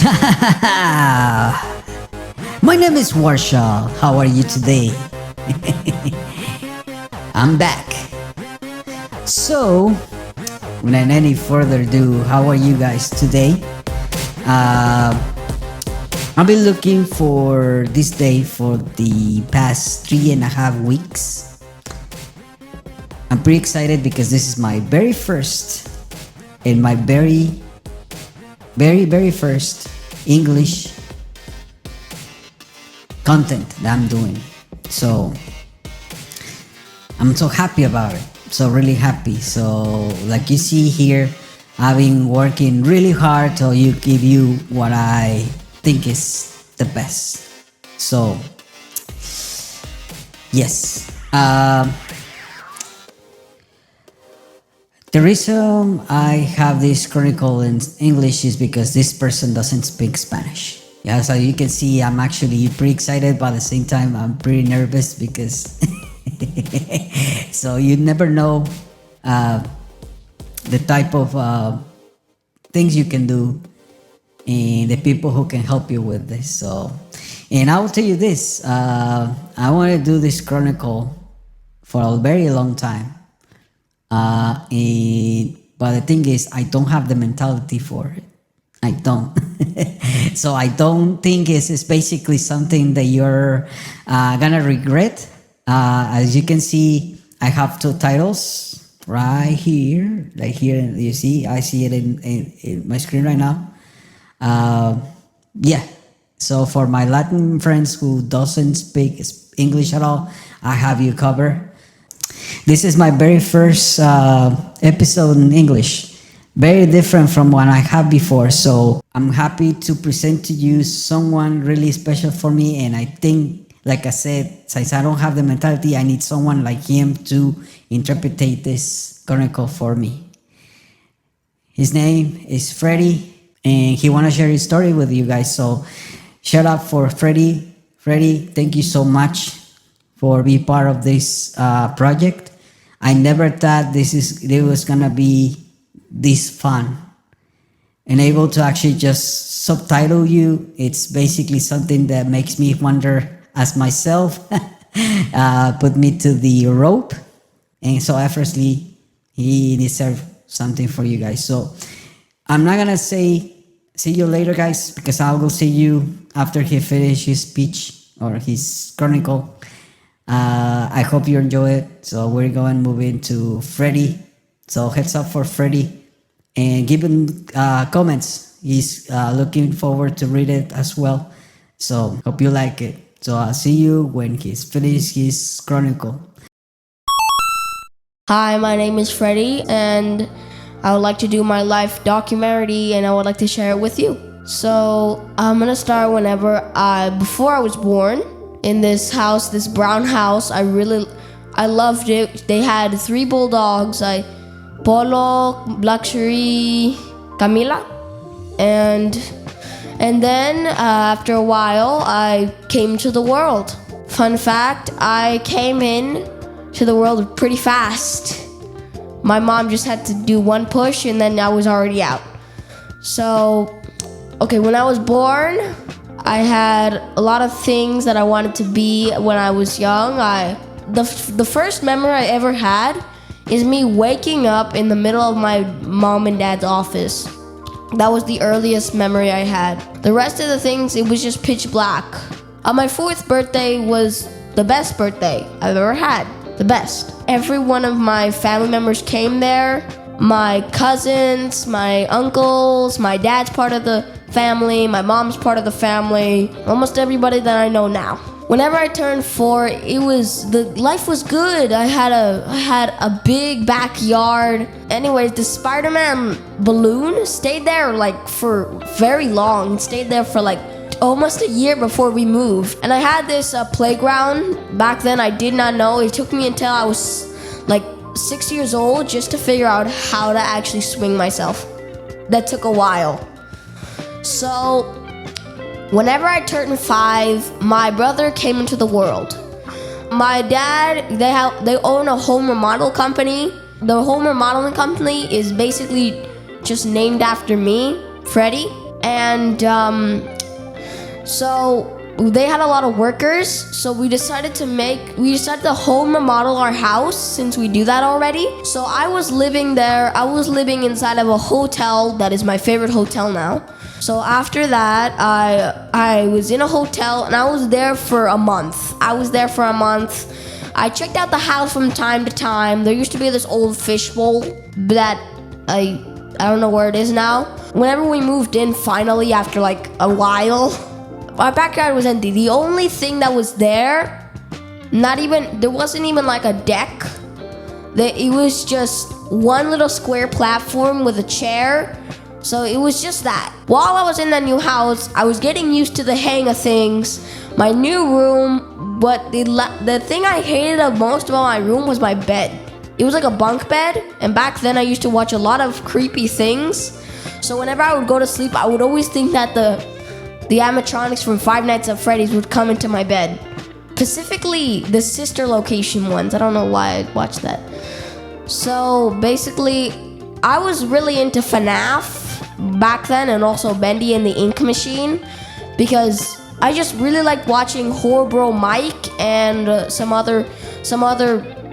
guys. My name is Warshall. How are you today? I'm back. So, without any further ado, how are you guys today? I've been looking for this day for the past 3.5 weeks. I'm pretty excited because this is my very first and my very first English content that I'm doing. So I'm so happy about it. So really happy. So like you see here, I've been working really hard to give you what I think is the best. So yes. The reason I have this chronicle in English is because this person doesn't speak Spanish. Yeah, so you can see I'm actually pretty excited, but at the same time I'm pretty nervous because so you never know the type of things you can do and the people who can help you with this. So, and I will tell you this, I want to do this chronicle for a very long time. But the thing is, I don't have the mentality for it. I don't. So I don't think it's basically something that you're gonna regret. As you can see, I have 2 titles right here. Like here, you see, I see it in my screen right now. Yeah. So for my Latin friends who doesn't speak English at all, I have you covered. This is my very first episode in English. Very different from what I had before. So I'm happy to present to you someone really special for me. And I think, like I said, since I don't have the mentality, I need someone like him to interpret this chronicle for me. His name is Freddy, and he want to share his story with you guys. So shout out for Freddy. Freddy, thank you so much for being part of this project. I never thought it was gonna be this fun and able to actually just subtitle you. It's basically something that makes me wonder as myself, put me to the rope, and so effortlessly he deserved something for you guys. So I'm not gonna say see you later, guys, because I will see you after he finishes his speech or his chronicle. I hope you enjoy it. So we're going to move into Freddy. So heads up for Freddy and give him comments. He's looking forward to read it as well. So hope you like it. So I'll see you when he's finished his chronicle. Hi, my name is Freddy, and I would like to do my life documentary, and I would like to share it with you. So I'm gonna start before I was born. In this house, this brown house, I loved it. They had 3 bulldogs, Polo, Black Cherie, Camila, and then after a while, I came to the world. Fun fact, I came in to the world pretty fast. My mom just had to do 1 push, and then I was already out. So, okay, when I was born, I had a lot of things that I wanted to be when I was young. The first memory I ever had is me waking up in the middle of my mom and dad's office. That was the earliest memory I had. The rest of the things, it was just pitch black. My 4th birthday was the best birthday I've ever had. The best. Every one of my family members came there. My cousins, my uncles, my dad's part of the family, my mom's part of the family, almost everybody that I know now. Whenever I turned 4, life was good. I had a big backyard. Anyways, the Spider-Man balloon stayed there for very long. It stayed there for almost a year before we moved. And I had this playground. Back then I did not know. It took me until I was 6 years old just to figure out how to actually swing myself. That took a while. So whenever I turned 5, my brother came into the world. My dad, they own a home remodel company. The home remodeling company is basically just named after me, Freddy. And so they had a lot of workers, so we decided to home remodel our house since we do that already. So I was living there. I was living inside of a hotel that is my favorite hotel now. So after that, I was in a hotel and I was there for a month. I checked out the house from time to time. There used to be this old fishbowl that I don't know where it is now. Whenever we moved in, finally, after like a while, our backyard was empty. The only thing that was there, there wasn't even like a deck. It was just one little square platform with a chair. So it was just that. While I was in that new house, I was getting used to the hang of things. My new room, but the thing I hated the most about my room was my bed. It was like a bunk bed, and back then I used to watch a lot of creepy things. So whenever I would go to sleep, I would always think that the animatronics from Five Nights at Freddy's would come into my bed. Specifically, the sister location ones. I don't know why I watched that. So basically, I was really into FNAF back then, and also Bendy and the Ink Machine, because I just really liked watching Horror Mike and some other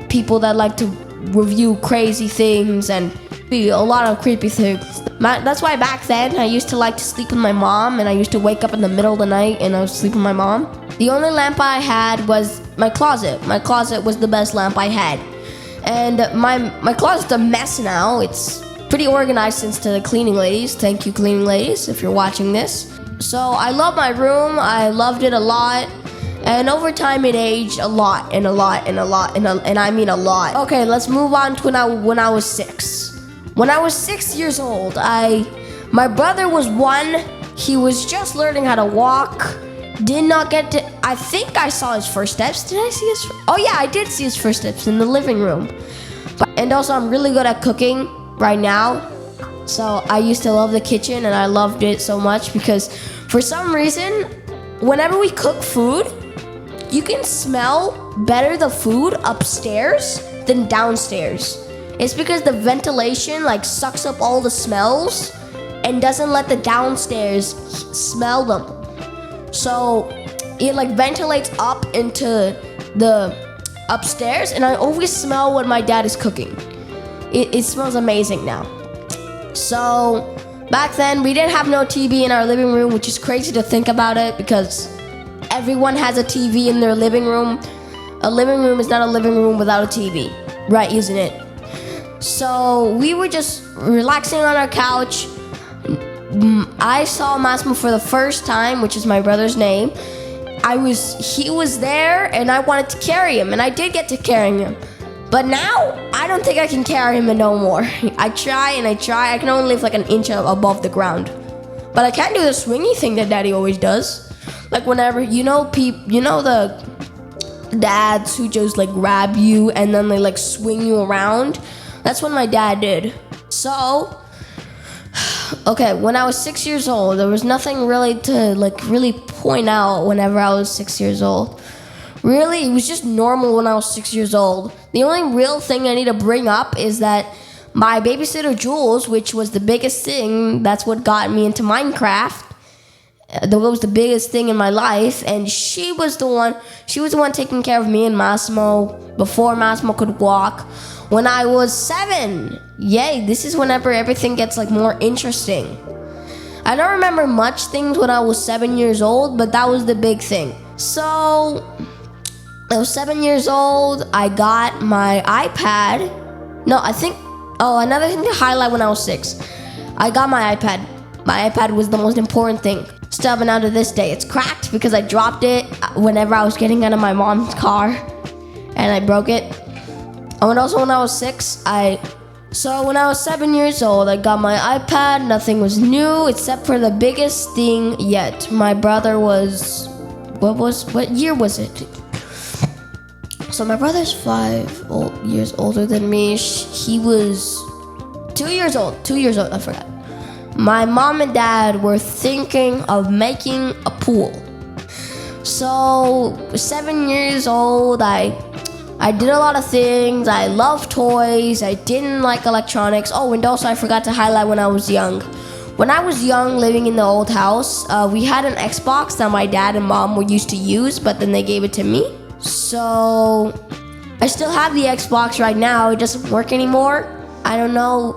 people that like to review crazy things and a lot of creepy things. That's why back then I used to like to sleep with my mom, and I used to wake up in the middle of the night and I would sleep with my mom. The only lamp I had was my closet. My closet was the best lamp I had. And my closet's a mess now. It's pretty organized since to the cleaning ladies. Thank you, cleaning ladies, if you're watching this. So I love my room. I loved it a lot. And over time it aged a lot and I mean a lot. Okay, let's move on to when I was 6. When I was 6 years old, my brother was 1. He was just learning how to walk. Did not get to, I think I saw his first steps. Did I see his, oh yeah, I did see his first steps in the living room. And also I'm really good at cooking right now. So I used to love the kitchen, and I loved it so much because for some reason, whenever we cook food, you can smell better the food upstairs than downstairs. It's because the ventilation like sucks up all the smells and doesn't let the downstairs smell them. So it like ventilates up into the upstairs, and I always smell when my dad is cooking. It smells amazing now. So back then we didn't have no TV in our living room, which is crazy to think about it because everyone has a TV in their living room. A living room is not a living room without a TV, right? Isn't it? So we were just relaxing on our couch. I saw Massimo for the first time, which is my brother's name. He was there, and I wanted to carry him, and I did get to carry him. But now, I don't think I can carry him no more. I try and I try. I can only live like an inch above the ground. But I can't do the swingy thing that Daddy always does. Like whenever, the dads who just like grab you and then they like swing you around? That's what my dad did. So, okay, when I was 6 years old, there was nothing really to really point out whenever I was 6 years old. Really, it was just normal when I was 6 years old. The only real thing I need to bring up is that my babysitter Jules, which was the biggest thing, that's what got me into Minecraft. That was the biggest thing in my life, and she was the one taking care of me and Massimo before Massimo could walk. When I was 7, yay, this is whenever everything gets like more interesting. I don't remember much things when I was 7 years old, but that was the big thing. So, I was 7 years old, I got my iPad. Another thing to highlight when I was 6. I got my iPad. My iPad was the most important thing. Still haven't out to this day. It's cracked because I dropped it whenever I was getting out of my mom's car and I broke it. And also when I was 6, when I was 7 years old, I got my iPad. Nothing was new except for the biggest thing yet. My brother was, what year was it? So my brother's 5 years older than me. He was 2 years old, I forgot. My mom and dad were thinking of making a pool. So 7 years old, I did a lot of things. I love toys. I didn't like electronics. Oh, and also I forgot to highlight when I was young. When I was young, living in the old house, we had an Xbox that my dad and mom were used to use, but then they gave it to me. So I still have the Xbox right now. It doesn't work anymore. I don't know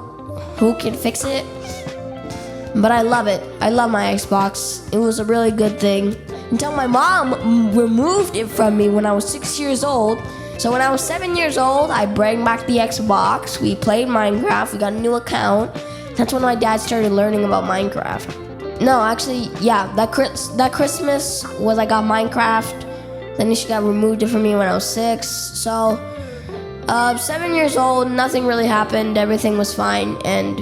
who can fix it, but I love it. I love my Xbox. It was a really good thing until my mom removed it from me when I was 6 years old. So when I was 7 years old, I brought back the Xbox. We played Minecraft. We got a new account. That's when my dad started learning about Minecraft. No, actually, yeah, that Christmas was I got Minecraft. Then she got removed it from me when I was 6. So, 7 years old, nothing really happened. Everything was fine, and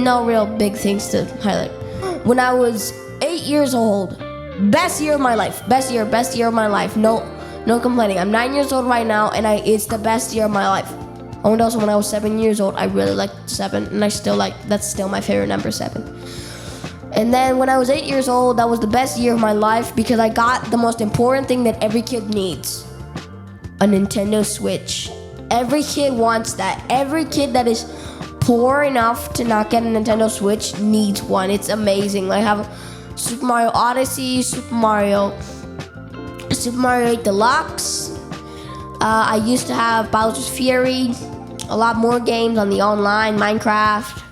no real big things to highlight. When I was 8 years old, best year of my life. Best year of my life. No complaining. I'm 9 years old right now, and it's the best year of my life. Oh, and also when I was 7 years old, I really liked 7, and that's still my favorite number, 7. And then when I was 8 years old, that was the best year of my life because I got the most important thing that every kid needs, a Nintendo Switch. Every kid wants that. Every kid that is poor enough to not get a Nintendo Switch needs one. It's amazing. I have Super Mario Odyssey, Super Mario 8 Deluxe. I used to have Bowser's Fury, a lot more games on the online, Minecraft.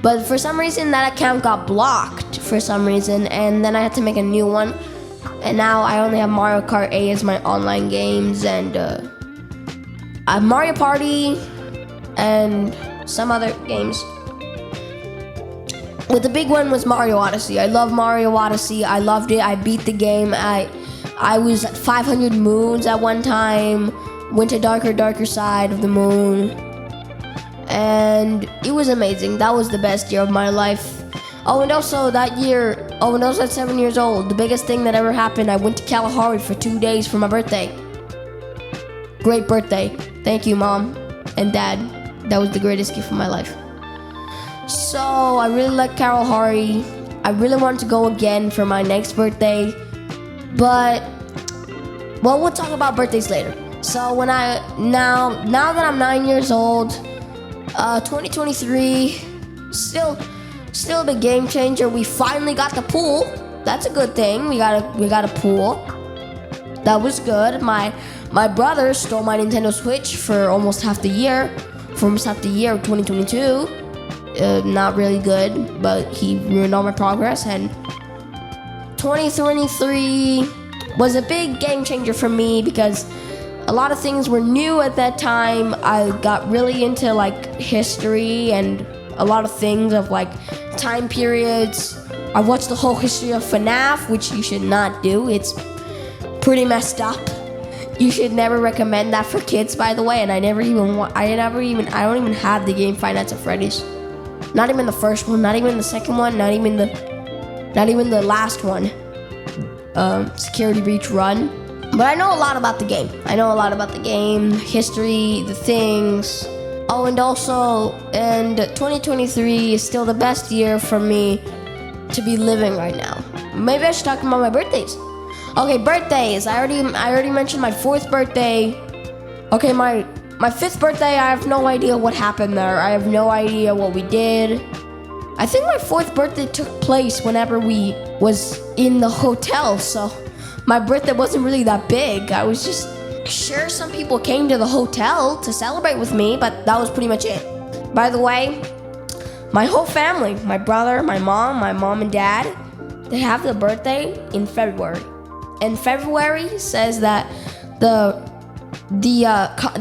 But for some reason, that account got blocked for some reason, and then I had to make a new one. And now I only have Mario Kart 8 as my online games, and I have Mario Party and some other games. But the big one was Mario Odyssey. I love Mario Odyssey. I loved it. I beat the game. I was at 500 moons at one time, went to darker side of the moon, and it was amazing. That was the best year of my life. And also when I was at 7 years old, the biggest thing that ever happened, I went to Kalahari for 2 days for my birthday. Great birthday. Thank you, Mom and Dad. That was the greatest gift of my life. So I really like Kalahari. I really want to go again for my next birthday. But, well, we'll talk about birthdays later. So now that I'm 9 years old, 2023, still a big game changer. We finally got the pool. That's a good thing. We got a pool. That was good. My brother stole my Nintendo Switch for almost half the year of 2022. Not really good, but he ruined all my progress, and 2023 was a big game changer for me because a lot of things were new at that time. I got really into like history and a lot of things of like time periods. I watched the whole history of FNAF, which you should not do. It's pretty messed up. You should never recommend that for kids, by the way. And I don't even have the game Five Nights at Freddy's. Not even the first one, not even the second one, not even the last one. Security Breach Run. But I know a lot about the game. History, the things. And 2023 is still the best year for me to be living right now. Maybe I should talk about my birthdays. Okay, birthdays. I already mentioned my 4th birthday. Okay, my 5th birthday, I have no idea what happened there. I have no idea what we did. I think my 4th birthday took place whenever we was in the hotel, so my birthday wasn't really that big. I was just sure some people came to the hotel to celebrate with me, but that was pretty much it. By the way, my whole family, my brother, my mom and dad, they have their birthday in February. And February says that the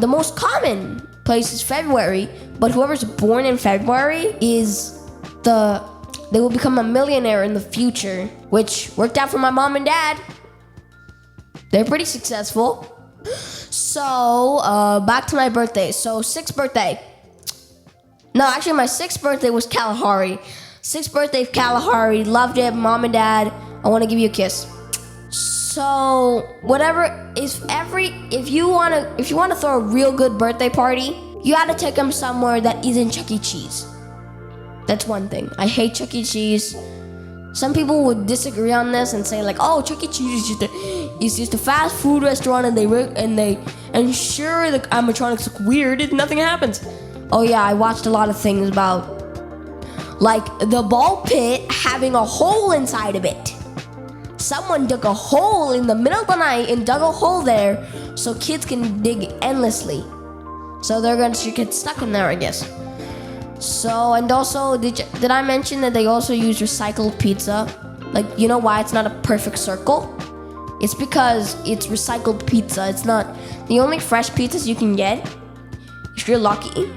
most common place is February, but whoever's born in February they will become a millionaire in the future, which worked out for my mom and dad. They're pretty successful. So, back to my birthday. So, 6th birthday. No, actually, my 6th birthday was Kalahari. 6th birthday of Kalahari. Loved it. Mom and Dad, I want to give you a kiss. So, if you want to throw a real good birthday party, you got to take them somewhere that isn't Chuck E. Cheese. That's one thing. I hate Chuck E. Cheese. Some people would disagree on this and say like, oh, Chuck E. Cheese is just a fast food restaurant, and sure the animatronics look weird and nothing happens. Oh yeah, I watched a lot of things about like the ball pit having a hole inside of it. Someone dug a hole in the middle of the night and dug a hole there so kids can dig endlessly. So they're going to get stuck in there, I guess. So, and also, did I mention that they also use recycled pizza? Like, you know why it's not a perfect circle? It's because it's recycled pizza. It's not the only fresh pizzas you can get, if you're lucky,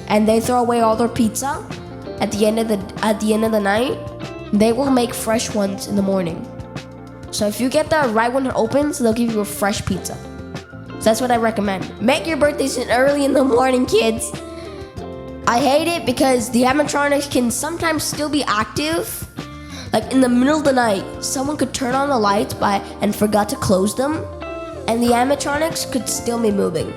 and they throw away all their pizza at the end of the night. They will make fresh ones in the morning. So if you get that right when it opens, they'll give you a fresh pizza. So that's what I recommend. Make your birthdays early in the morning, kids. I hate it because the animatronics can sometimes still be active. Like in the middle of the night, someone could turn on the lights and forgot to close them, and the animatronics could still be moving.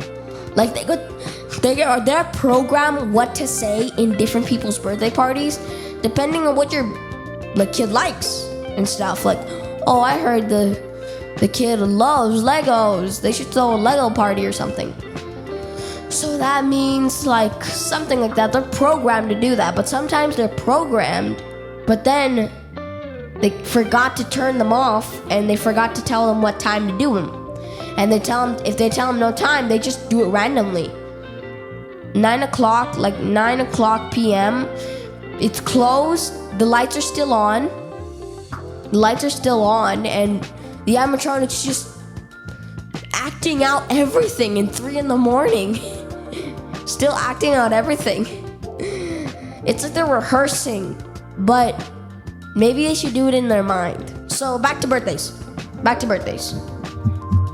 Like they're programmed what to say in different people's birthday parties, depending on what your kid likes and stuff. Like, oh, I heard the kid loves Legos. They should throw a Lego party or something. So that means like something like that. They're programmed to do that, but sometimes they're programmed, but then they forgot to turn them off, and they forgot to tell them what time to do them. And if they tell them no time, they just do it randomly. 9 o'clock p.m. It's closed. The lights are still on. And the animatronics just acting out everything in 3 a.m. Still acting out everything. It's like they're rehearsing, but maybe they should do it in their mind. So back to birthdays.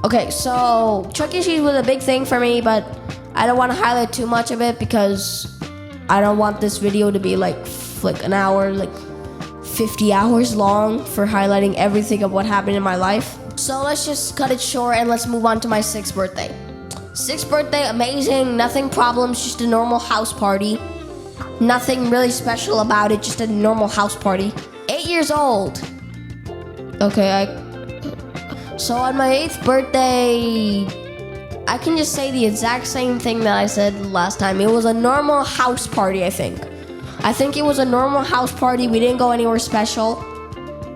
Okay, so Chuck E. Cheese was a big thing for me, but I don't want to highlight too much of it because I don't want this video to be like an hour, 50 hours long for highlighting everything of what happened in my life. So let's just cut it short and let's move on to my 6th birthday. 6th birthday, amazing, nothing problems, just a normal house party. Nothing really special about it, just a normal house party. 8 years old. Okay, so on my 8th birthday, I can just say the exact same thing that I said last time. It was a normal house party, I think. It was a normal house party. We didn't go anywhere special.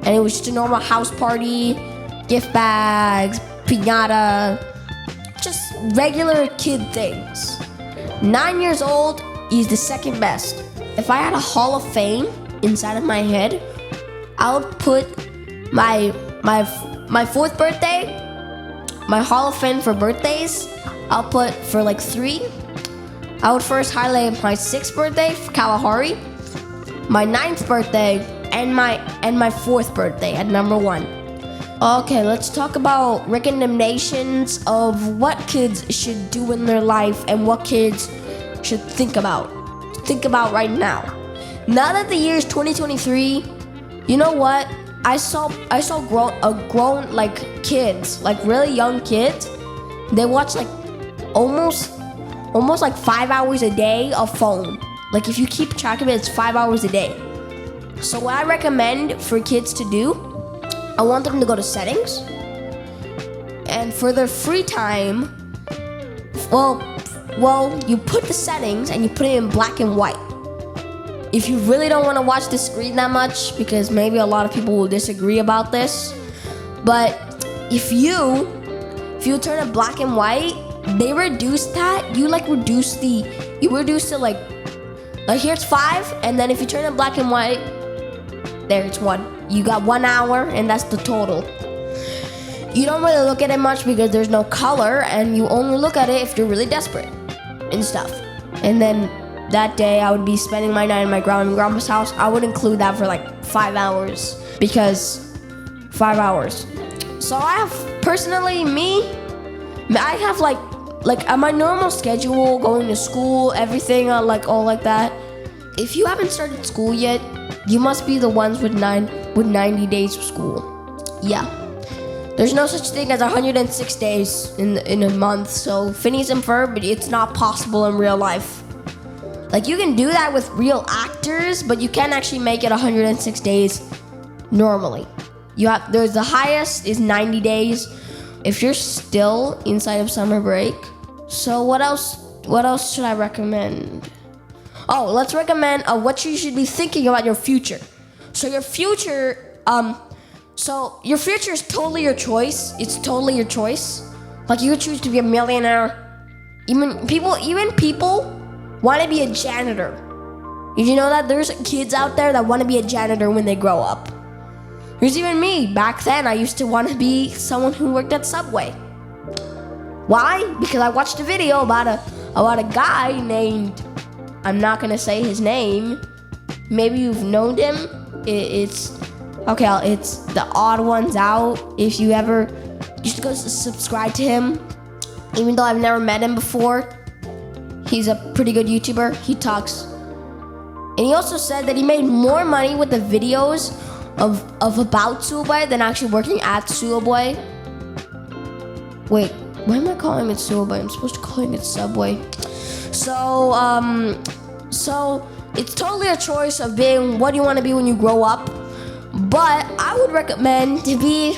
And it was just a normal house party. Gift bags, piñata, just regular kid things. 9 years old is the second best. If I had a hall of fame inside of my head, I would put my 4th birthday, my hall of fame for birthdays, I'll put for 3. I would first highlight my 6th birthday for Kalahari, my 9th birthday, and my 4th birthday at number 1. Okay, let's talk about recommendations of what kids should do in their life and what kids should think about right now. Now that the year is 2023, you know what? I saw grown kids, really young kids. They watch almost 5 hours a day of phone. If you keep track of it, it's 5 hours a day. So what I recommend for kids to do, I want them to go to settings, and for their free time, well, you put the settings and you put it in black and white. If you really don't want to watch the screen that much, because maybe a lot of people will disagree about this, but if you turn it black and white, they reduce that. You reduce to here it's 5, and then if you turn it black and white, there it's 1. You got 1 hour, and that's the total. You don't really look at it much because there's no color, and you only look at it if you're really desperate and stuff. And then that day, I would be spending my night in my grandma and grandpa's house. I would include that for 5 hours, because 5 hours. So I have, personally, I have on my normal schedule, going to school, everything, all like that. If you haven't started school yet, you must be the ones with 90 days of school. Yeah. There's no such thing as 106 days in a month, so Phineas and Ferb, but it's not possible in real life. You can do that with real actors, but you can't actually make it 106 days normally. There's the highest is 90 days if you're still inside of summer break. So what else should I recommend? let's recommend what you should be thinking about your future. So your future is totally your choice. It's totally your choice. Like you could choose to be a millionaire. Even people want to be a janitor. Did you know that there's kids out there that want to be a janitor when they grow up? There's even me. Back then, I used to want to be someone who worked at Subway. Why? Because I watched a video about a guy named, I'm not gonna say his name. Maybe you've known him. It's the Odd Ones Out. If you ever, you should go subscribe to him. Even though I've never met him before, he's a pretty good YouTuber. He talks, and he also said that he made more money with the videos of about Subway than actually working at Subway. Wait, why am I calling it Subway? I'm supposed to call it Subway. So it's totally a choice of being what you want to be when you grow up. But I would recommend to be,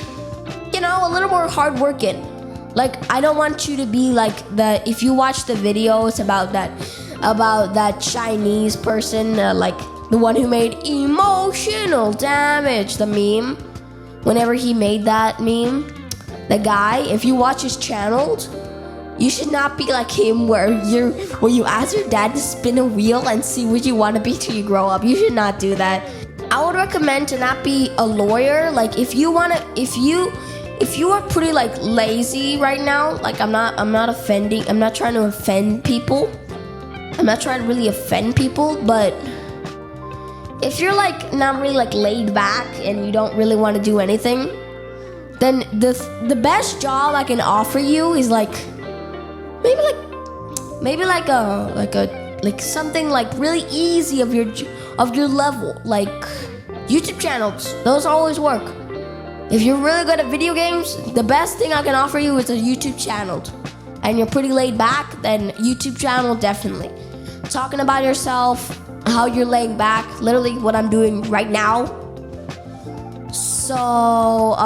a little more hardworking. Like, I don't want you to be like if you watch the videos about that Chinese person, like the one who made emotional damage, the meme. Whenever he made that meme, the guy, if you watch his channels, you should not be like him where you ask your dad to spin a wheel and see what you want to be till you grow up. You should not do that. I would recommend to not be a lawyer. Like if you are pretty like lazy right now, like I'm not trying to offend people. I'm not trying to really offend people, but if you're like not really like laid back and you don't really want to do anything, then the best job I can offer you is like maybe something like really easy of your level, like YouTube channels. Those always work. If you're really good at video games, the best thing I can offer you is a YouTube channel. And you're pretty laid back, then YouTube channel definitely. Talking about yourself, how you're laying back, literally what I'm doing right now. So,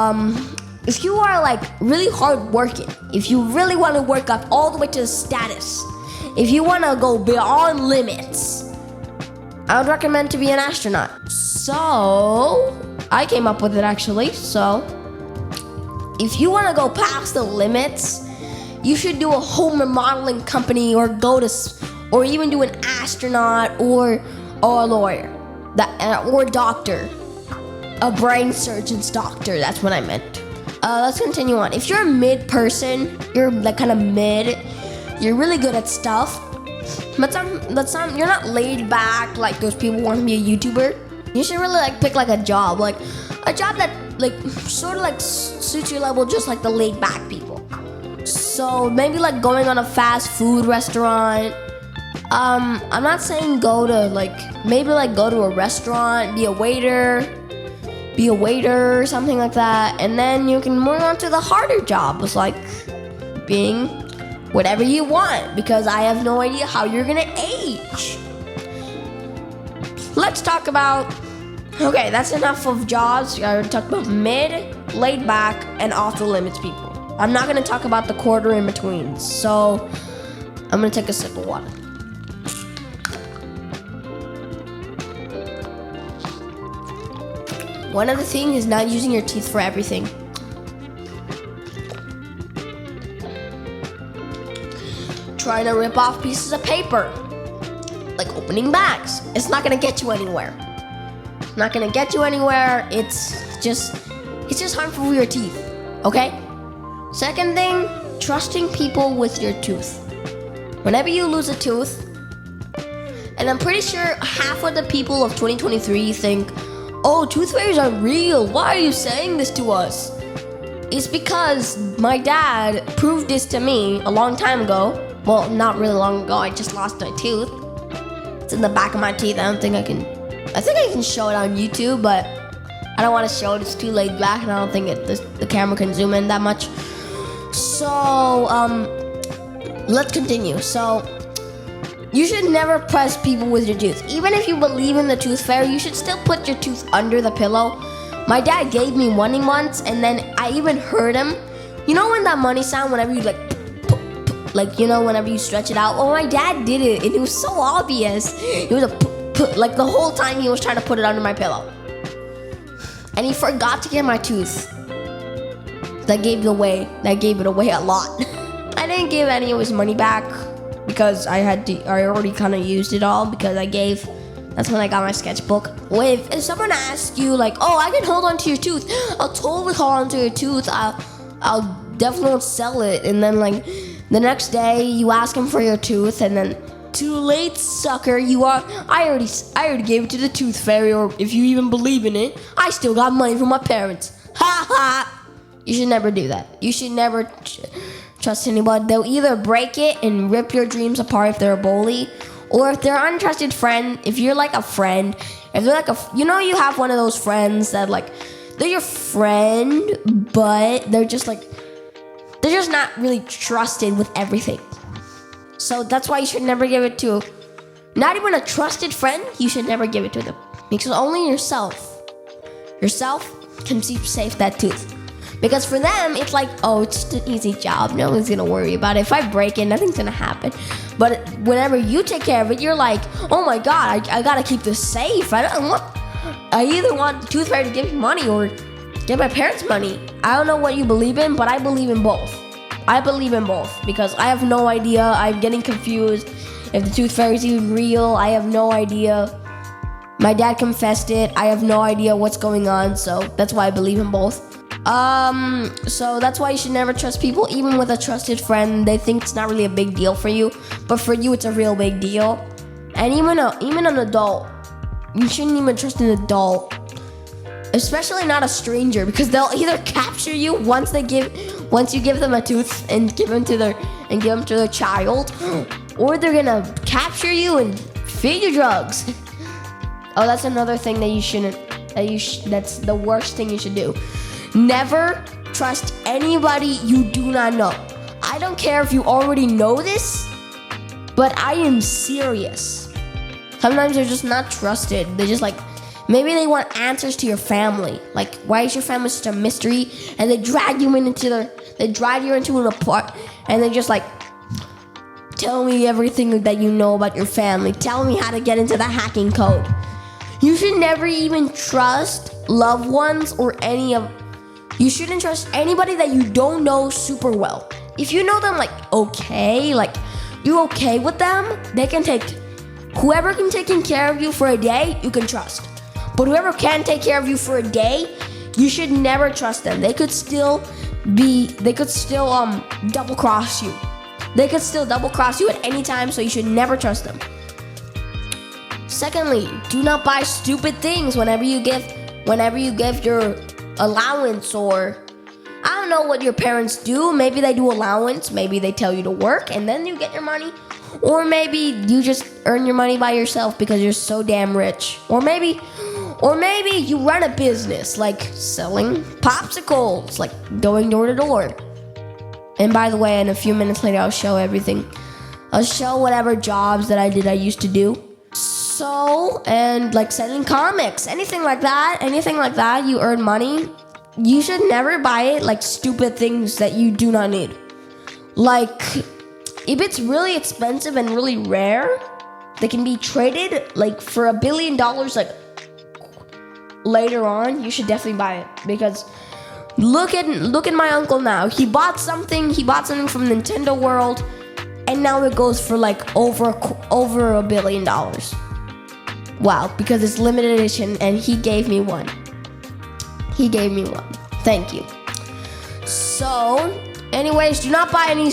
if you are like really hard working, if you really want to work up all the way to the status, if you want to go beyond limits, I would recommend to be an astronaut. So, I came up with it actually. So, if you want to go past the limits, you should do a home remodeling company or or even do an astronaut or a lawyer, or a doctor, a brain surgeon's doctor. That's what I meant. Let's continue on. If you're a mid person, you're like kind of mid, you're really good at stuff, but you're not laid back like those people who want to be a YouTuber. You should really like pick like a job that like sort of like suits your level, just like the laid back people. So maybe like going on a fast food restaurant. I'm not saying go to a restaurant, be a waiter or something like that, and then you can move on to the harder jobs, like being whatever you want, because I have no idea how you're gonna age. Let's talk about, okay, that's enough of jobs. I already talked about mid, laid back, and off the limits people. I'm not gonna talk about the quarter in between, so I'm gonna take a sip of water. One other thing is not using your teeth for everything. Trying to rip off pieces of paper, like opening bags. It's not gonna get you anywhere. It's not gonna get you anywhere. It's just harmful for your teeth, okay? Second thing, trusting people with your tooth. Whenever you lose a tooth, and I'm pretty sure half of the people of 2023 think, oh, tooth fairies are real. Why are you saying this to us? It's because my dad proved this to me a long time ago. Well, not really long ago. I just lost my tooth. It's in the back of my teeth. I think I can show it on YouTube, but I don't want to show it. It's too laid back, and I don't think the camera can zoom in that much. So, let's continue. So, you should never press people with your tooth. Even if you believe in the tooth fairy, you should still put your tooth under the pillow. My dad gave me money once, and then I even heard him. You know when that money sound, whenever you Like, you know, whenever you stretch it out. Well, my dad did it, and it was so obvious. It was like the whole time he was trying to put it under my pillow. And he forgot to get my tooth. That gave it away a lot. I didn't give any of his money back because I already kind of used it all because that's when I got my sketchbook. If someone asks you like, oh, I can hold on to your tooth, I'll totally hold on to your tooth. I'll definitely sell it. And then like the next day you ask him for your tooth and then too late, sucker. I already gave it to the tooth fairy, or if you even believe in it, I still got money from my parents. Ha ha. You should never do that. You should never trust anyone. They'll either break it and rip your dreams apart if they're a bully, or if they're an untrusted friend. If you're like a friend, if they're like you have one of those friends that like, they're your friend, but they're just not really trusted with everything. So that's why you should never give it to, not even a trusted friend, you should never give it to them. Because only yourself can keep safe that tooth. Because for them, it's like, oh, it's just an easy job. No one's going to worry about it. If I break it, nothing's going to happen. But whenever you take care of it, you're like, oh my God, I got to keep this safe. I either want the tooth fairy to give me money or give my parents money. I don't know what you believe in, but I believe in both. I believe in both because I have no idea. I'm getting confused if the tooth fairy is even real. I have no idea. My dad confessed it. I have no idea what's going on. So that's why I believe in both. So that's why you should never trust people, even with a trusted friend. They think it's not really a big deal for you, but for you, it's a real big deal. And even an adult, you shouldn't even trust an adult, especially not a stranger, because they'll either capture you once you give them a tooth and give them to their child, or they're gonna capture you and feed you drugs. Oh, that's another thing that you shouldn't. That's the worst thing you should do. Never trust anybody you do not know. I don't care if you already know this, but I am serious. Sometimes they're just not trusted. They're just like, maybe they want answers to your family. Like, why is your family such a mystery? And they drag you into an apartment, and they just like, tell me everything that you know about your family. Tell me how to get into the hacking code. You should never even trust loved ones you shouldn't trust anybody that you don't know super well. If you know them okay, you're okay with them, whoever can take care of you for a day, you can trust. But whoever can't take care of you for a day, you should never trust them. They could still double cross you. They could still double cross you at any time, so you should never trust them. Secondly, do not buy stupid things whenever you give your allowance, or I don't know what your parents do. Maybe they do allowance, maybe they tell you to work and then you get your money, or maybe you just earn your money by yourself because you're so damn rich, or maybe you run a business like selling popsicles, like going door to door. And by the way, in a few minutes later, I'll show everything. I'll show whatever jobs that I used to do. So, and like selling comics, anything like that, you earn money. You should never buy it like stupid things that you do not need. Like, if it's really expensive and really rare, they can be traded like for $1 billion like later on. You should definitely buy it, because look at my uncle now. He bought something from Nintendo World, and now it goes for like over $1 billion. Wow, because it's limited edition, and he gave me one. Thank you. So, anyways, do not buy any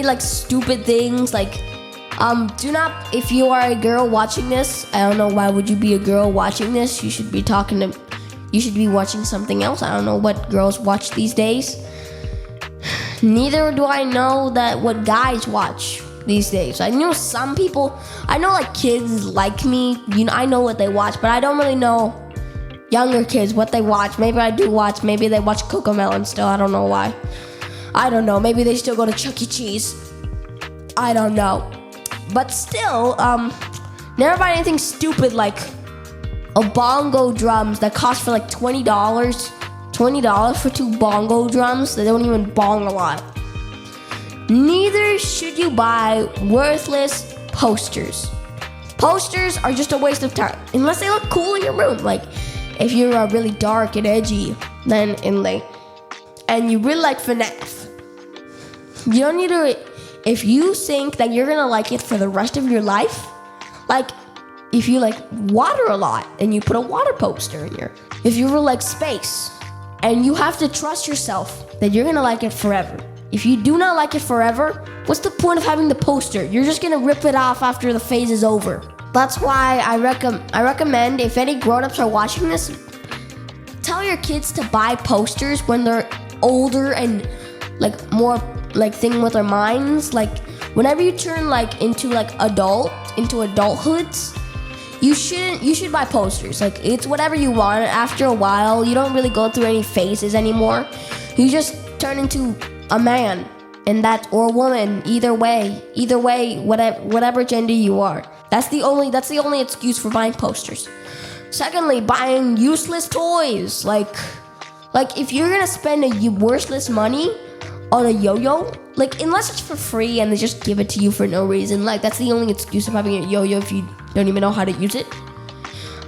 like stupid things. Like, do not. If you are a girl watching this, I don't know why would you be a girl watching this. You should be watching something else. I don't know what girls watch these days. Neither do I know what guys watch these days. I know some people, I know like kids like me, I know what they watch, but I don't really know younger kids what they watch. Maybe I do watch, maybe they watch Cocomelon still, I don't know why. I don't know, maybe they still go to Chuck E. Cheese. I don't know. But still, never buy anything stupid like a bongo drums that cost for like $20. $20 for 2 bongo drums that don't even bong a lot. neither should you buy worthless posters. Posters are just a waste of time, unless they look cool in your room. Like, if you're really dark and edgy, then and you really like FNAF, you don't need to. If you think that you're gonna like it for the rest of your life, like if you like water a lot and you put a water poster in your, if you really like space, and you have to trust yourself that you're gonna like it forever. If you do not like it forever, what's the point of having the poster? You're just gonna rip it off after the phase is over. That's why I recommend, if any grown-ups are watching this, tell your kids to buy posters when they're older and like more like thinking with their minds. Like whenever you turn like into adulthood, you should buy posters. Like it's whatever you want. After a while, you don't really go through any phases anymore. You just turn into a man, and that, or a woman, either way, whatever gender you are. That's the only excuse for buying posters. Secondly, buying useless toys. Like if you're gonna spend a worthless money on a yo-yo, like unless it's for free and they just give it to you for no reason, like that's the only excuse of having a yo-yo if you don't even know how to use it.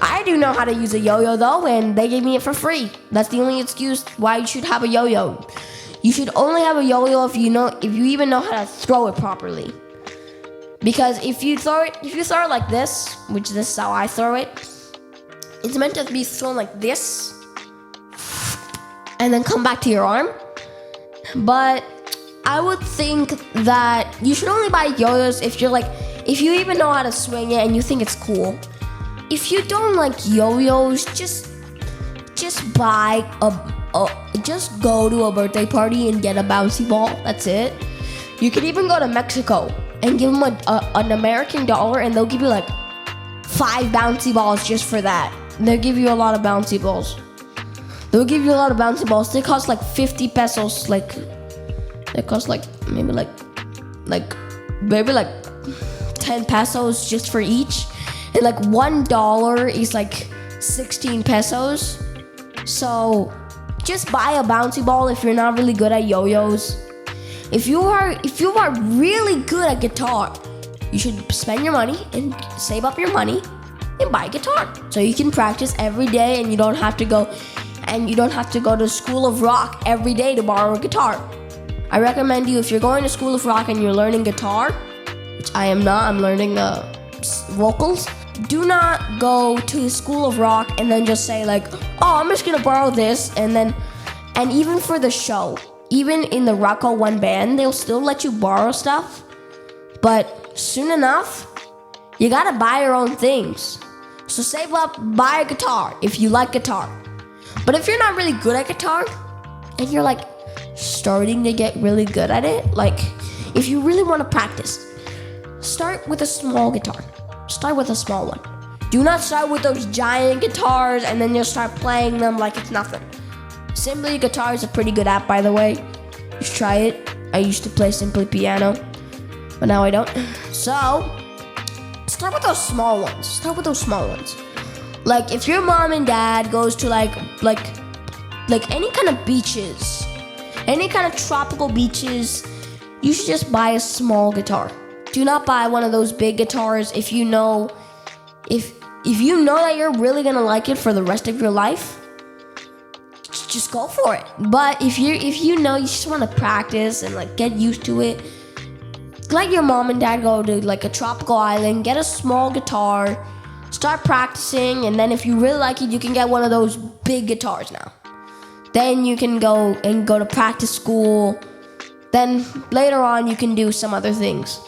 I do know how to use a yo-yo though, and they gave me it for free. That's the only excuse why you should have a yo-yo. You should only have a yo-yo if you even know how to throw it properly. Because if you throw it like this, which this is how I throw it, it's meant to be thrown like this, and then come back to your arm. But I would think that you should only buy yo-yos if you even know how to swing it and you think it's cool. If you don't like yo-yos, just buy just go to a birthday party and get a bouncy ball. That's it. You could even go to Mexico and give them an American dollar, and they'll give you like 5 bouncy balls just for that. They'll give you a lot of bouncy balls. They cost like 50 pesos. Like they cost like maybe 10 pesos just for each, and like $1 is like 16 pesos. So just buy a bouncy ball if you're not really good at yo-yos. If you are really good at guitar, you should spend your money and save up your money and buy a guitar so you can practice every day, and you don't have to go to School of Rock every day to borrow a guitar. I recommend you, if you're going to School of Rock and you're learning guitar, which I am not, I'm learning vocals. Do not go to School of Rock and then just say like, oh, I'm just gonna borrow this, and even for the show, even in the Rocko One band, they'll still let you borrow stuff, but soon enough, you gotta buy your own things. So save up, buy a guitar if you like guitar. But if you're not really good at guitar, and you're like starting to get really good at it, like if you really want to practice, start with a small guitar. Start with a small one. Do not start with those giant guitars and then you'll start playing them like it's nothing. Simply Guitar is a pretty good app, by the way. You should try it. I used to play Simply Piano, but now I don't. So, start with those small ones. Like if your mom and dad goes to like any kind of beaches, any kind of tropical beaches, you should just buy a small guitar. Do not buy one of those big guitars if you know that you're really gonna like it for the rest of your life. Just go for it. But if you know you just want to practice and like get used to it, let your mom and dad go to like a tropical island, get a small guitar, start practicing, and then if you really like it, you can get one of those big guitars now. Then you can go to practice school. Then later on you can do some other things.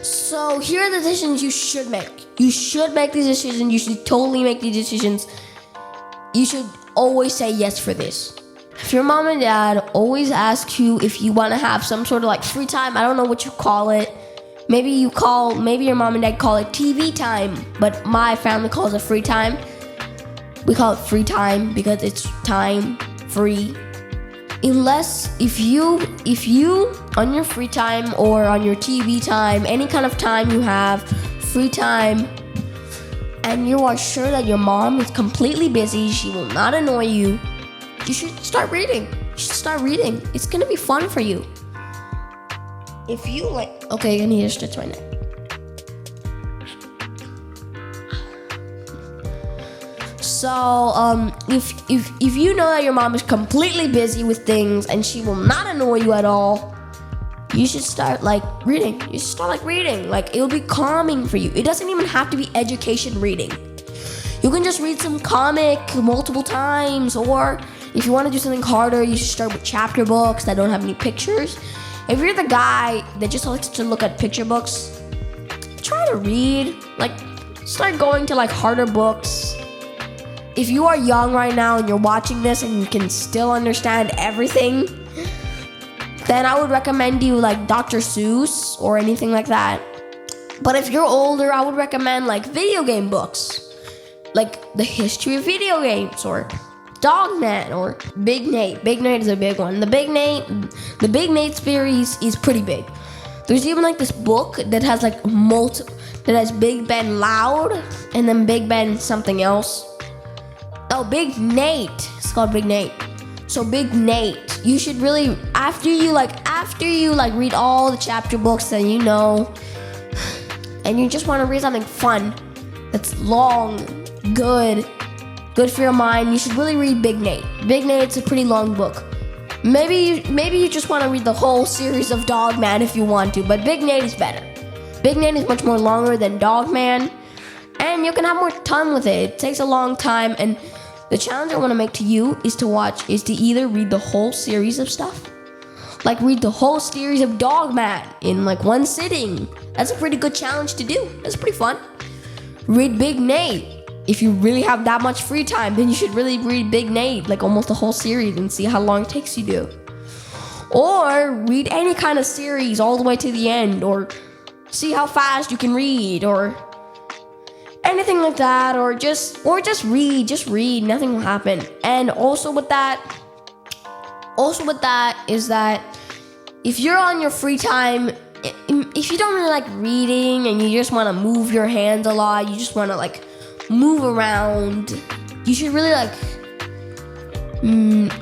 So here are the decisions you should make. You should make these decisions. You should totally make these decisions. You should always say yes for this. If your mom and dad always ask you if you want to have some sort of like free time, I don't know what you call it. Maybe your mom and dad call it TV time, but my family calls it free time. We call it free time because it's time free. Unless if you on your free time or on your TV time, any kind of time you have free time, and you are sure that your mom is completely busy, she will not annoy you, you should start reading. It's gonna be fun for you. if you like, okay, I need to stretch my neck. So, if you know that your mom is completely busy with things and she will not annoy you at all, you should start like reading. You should start like reading. Like, it'll be calming for you. It doesn't even have to be education reading. You can just read some comic multiple times, or if you want to do something harder, you should start with chapter books that don't have any pictures. If you're the guy that just likes to look at picture books, try to read. Like, start going to like harder books. If you are young right now and you're watching this and you can still understand everything, then I would recommend you like Dr. Seuss or anything like that. But if you're older, I would recommend like video game books, like the history of video games, or Dogman, or Big Nate. Big Nate is a big one. The Big Nate series is pretty big. There's even like this book that has like that has Big Ben Loud and then Big Ben something else. Oh, Big Nate. It's called Big Nate. So Big Nate, you should really, after you read all the chapter books that you know, and you just want to read something fun, that's long, good for your mind, you should really read Big Nate. Big Nate's a pretty long book. Maybe you just want to read the whole series of Dogman if you want to, but Big Nate is better. Big Nate is much more longer than Dogman, and you can have more fun with it. It takes a long time, and the challenge I want to make to you is to either read the whole series of stuff, like read the whole series of Dogman in like one sitting. That's a pretty good challenge to do. That's pretty fun. Read Big Nate. If you really have that much free time, then you should really read Big Nate, like almost the whole series, and see how long it takes you to. Or read any kind of series all the way to the end, or see how fast you can read, or anything like that, or just read, nothing will happen. And also with that is that if you're on your free time, if you don't really like reading and you just want to move your hands a lot, you just want to like move around, you should really like,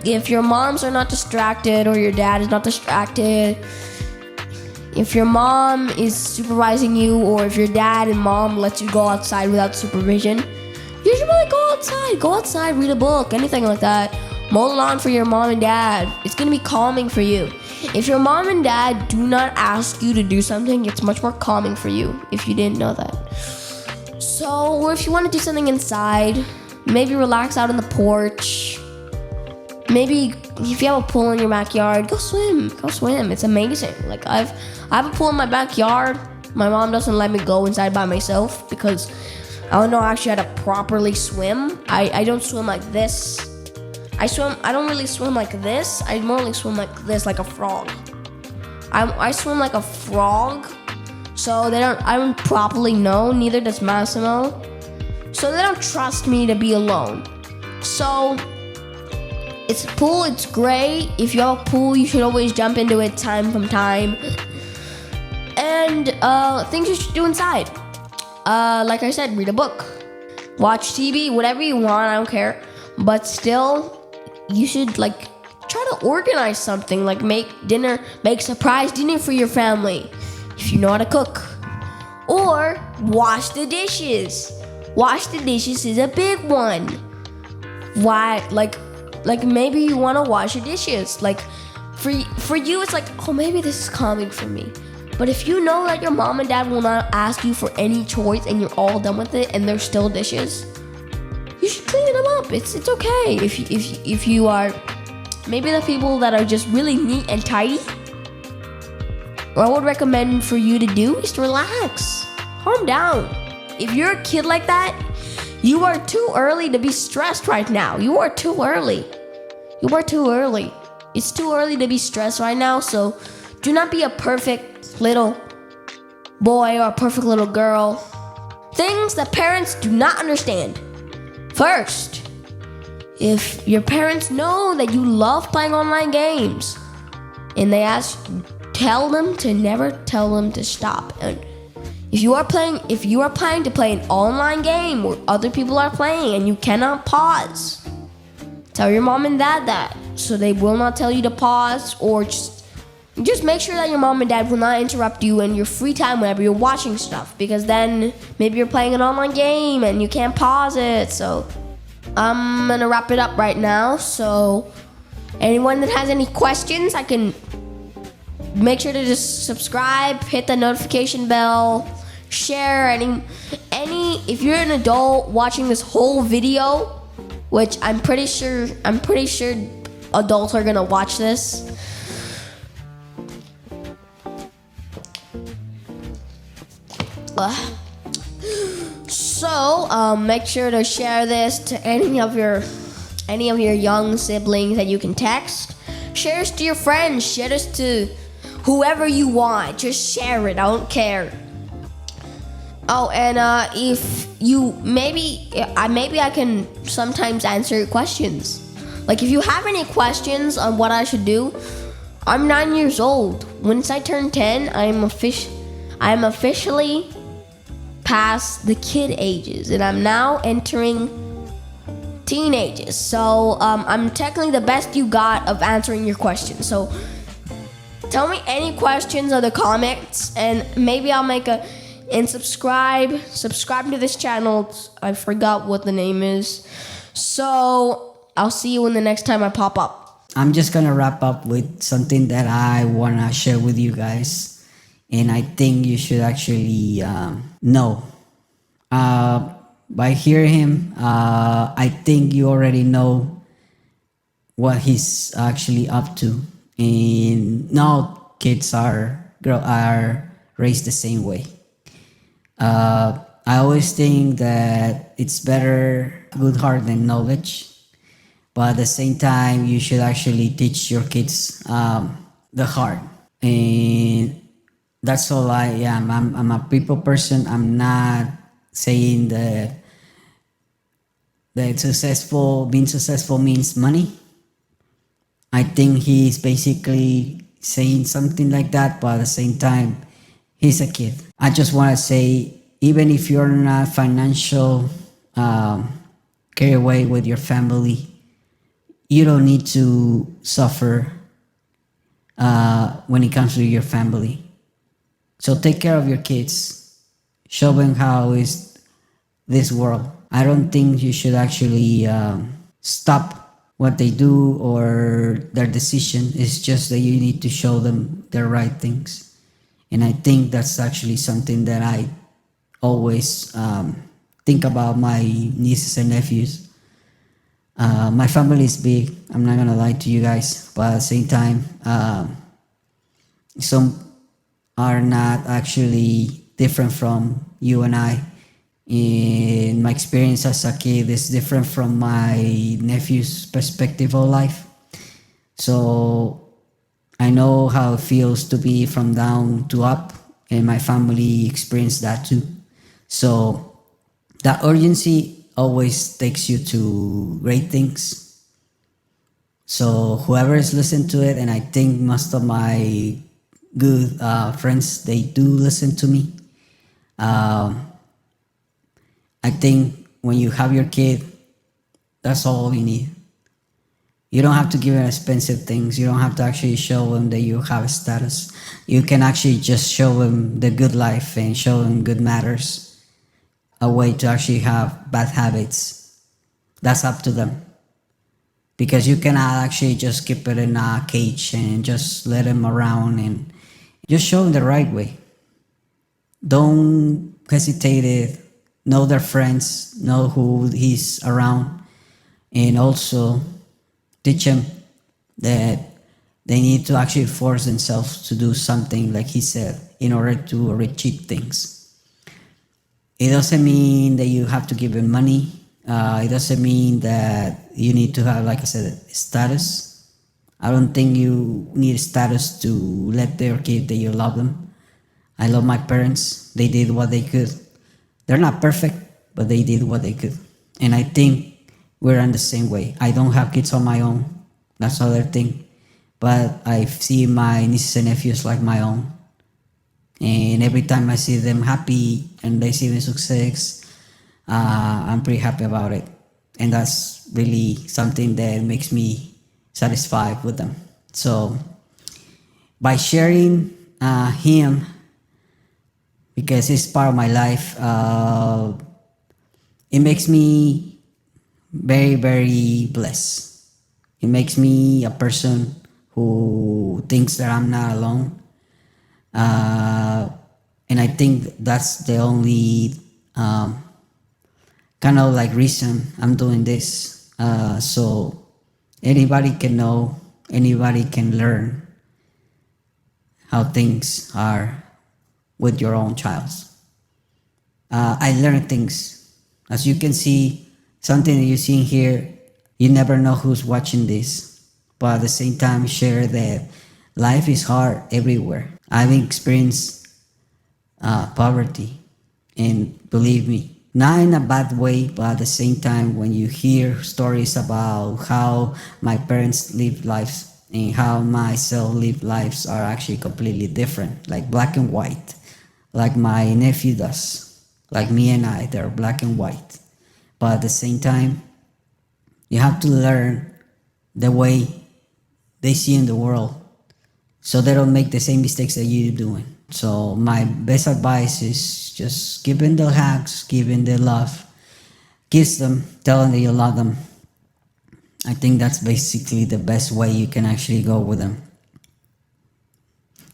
if your moms are not distracted or your dad is not distracted, if your mom is supervising you, or if your dad and mom lets you go outside without supervision, you should really go outside, read a book, anything like that. Mow the lawn for your mom and dad. It's gonna be calming for you. If your mom and dad do not ask you to do something, it's much more calming for you, if you didn't know that. So, or if you want to do something inside, maybe relax out on the porch. Maybe if you have a pool in your backyard, go swim. It's amazing. Like I have a pool in my backyard. My mom doesn't let me go inside by myself because I don't know actually how to properly swim. I don't swim like this. I don't really swim like this. I more swim like this, like a frog. I swim like a frog. So I don't properly know, neither does Massimo. So they don't trust me to be alone. So it's a pool, it's great. If you have a pool, you should always jump into it time from time. And things you should do inside. Like I said, read a book, watch TV, whatever you want, I don't care. But still, you should like try to organize something, like make surprise dinner for your family if you know how to cook. Or wash the dishes. Wash the dishes is a big one. Why, like maybe you want to wash your dishes. Like for you, it's like, oh, maybe this is calming for me. But if you know that your mom and dad will not ask you for any chores and you're all done with it and there's still dishes, you should clean them up. It's okay. If you are maybe the people that are just really neat and tidy, what I would recommend for you to do is to relax. Calm down. If you're a kid like that, you are too early to be stressed right now. You are too early. It's too early to be stressed right now, so do not be a perfect little boy or a perfect little girl. Things that parents do not understand. First, if your parents know that you love playing online games and they tell them to never tell them to stop. And if you are planning to play an online game where other people are playing and you cannot pause, tell your mom and dad that, so they will not tell you to pause, or just just make sure that your mom and dad will not interrupt you in your free time whenever you're watching stuff, because then maybe you're playing an online game and you can't pause it. So I'm gonna wrap it up right now. So anyone that has any questions, I can make sure to just subscribe, hit the notification bell, share any if you're an adult watching this whole video, which I'm pretty sure adults are gonna watch this. So make sure to share this to any of your young siblings that you can text. Share this to your friends. Share this to whoever you want. Just share it. I don't care. Oh, and if you maybe I can sometimes answer your questions. Like if you have any questions on what I should do, I'm 9 years old. Once I turn 10, I'm officially past the kid ages, and I'm now entering teenagers. So I'm technically the best you got of answering your questions. So tell me any questions in the comments, and maybe I'll make and subscribe to this channel. I forgot what the name is. So I'll see you in the next time I pop up. I'm just gonna wrap up with something that I wanna share with you guys, and I think you should actually know. By hearing him, I think you already know what he's actually up to, and now kids are raised the same way. I always think that it's better good heart than knowledge, but at the same time, you should actually teach your kids the heart. And that's all I am. I'm a people person. I'm not saying that being successful means money. I think he's basically saying something like that, but at the same time, he's a kid. I just want to say, even if you're not financial carry away with your family, you don't need to suffer when it comes to your family. So take care of your kids. Show them how is this world. I don't think you should actually stop what they do or their decision. It's just that you need to show them the right things. And I think that's actually something that I always think about my nieces and nephews. My family is big. I'm not gonna lie to you guys, but at the same time, some are not actually different from you and I. In my experience as a kid is different from my nephew's perspective of life. So I know how it feels to be from down to up, and my family experienced that too. So that urgency always takes you to great things. So whoever is listening to it, and I think most of my good friends, they do listen to me. I think when you have your kid, that's all you need. You don't have to give them expensive things. You don't have to actually show them that you have a status. You can actually just show them the good life and show them good matters, a way to actually have bad habits. That's up to them. Because you cannot actually just keep it in a cage and just let them around, and just show them the right way. Don't hesitate it. Know their friends, know who he's around, and also teach them that they need to actually force themselves to do something, like he said, in order to achieve things. It doesn't mean that you have to give them money. It doesn't mean that you need to have, like I said, status. I don't think you need status to let their kid that you love them. I love my parents. They did what they could. They're not perfect, but they did what they could. And I think we're in the same way. I don't have kids on my own. That's another thing. But I see my nieces and nephews like my own. And every time I see them happy and they see me success, I'm pretty happy about it. And that's really something that makes me satisfied with them. So by sharing him, because he's part of my life, it makes me very, very blessed. It makes me a person who thinks that I'm not alone. And I think that's the only kind of like reason I'm doing this. So anybody can know, anybody can learn how things are with your own child. I learned things. As you can see, something that you're seeing here, you never know who's watching this. But at the same time, share that life is hard everywhere. I've experienced poverty, and believe me, not in a bad way, but at the same time, when you hear stories about how my parents lived lives and how myself lived lives are actually completely different, like black and white, like my nephew does, like me and I, they're black and white. But at the same time, you have to learn the way they see in the world, so they don't make the same mistakes that you're doing. So my best advice is just giving the hugs, giving the love, kiss them, tell them that you love them. I think that's basically the best way you can actually go with them.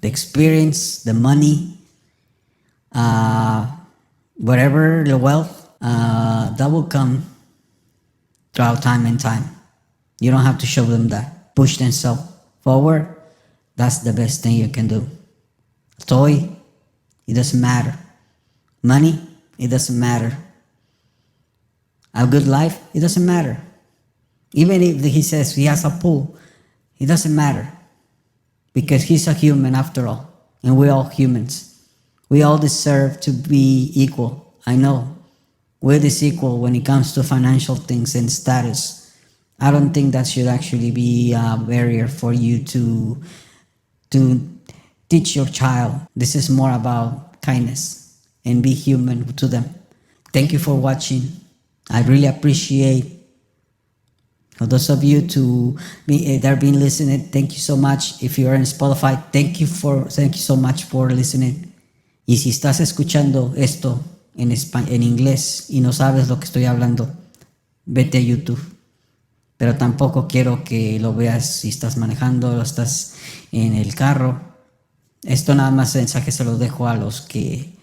The experience, the money, whatever, the wealth, that will come throughout time and time. You don't have to show them that. Push themselves forward. That's the best thing you can do. Toy, it doesn't matter. Money, it doesn't matter. A good life, it doesn't matter. Even if he says he has a pool, it doesn't matter. Because he's a human after all. And we're all humans. We all deserve to be equal. I know. We're disequal when it comes to financial things and status. I don't think that should actually be a barrier for you to teach your child. This is more about kindness and be human to them. Thank you for watching. I really appreciate for those of you that have been listening. Thank you so much. If you are in Spotify, thank you so much for listening. Y si estás escuchando esto en inglés y no sabes lo que estoy hablando, vete a YouTube. Pero tampoco quiero que lo veas si estás manejando o estás en el carro. Esto nada más mensaje se lo dejo a los que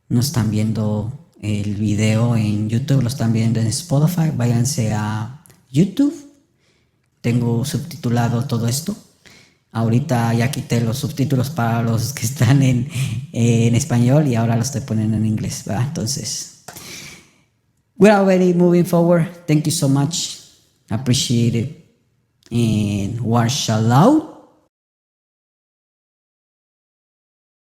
no están viendo el video en YouTube, lo están viendo en Spotify. Váyanse a YouTube. Tengo subtitulado todo esto. Ahorita ya quité los subtítulos para los que están en español y ahora lo estoy poniendo en inglés, ¿verdad? Entonces, we're already moving forward. Thank you so much. Appreciate it. And wash out.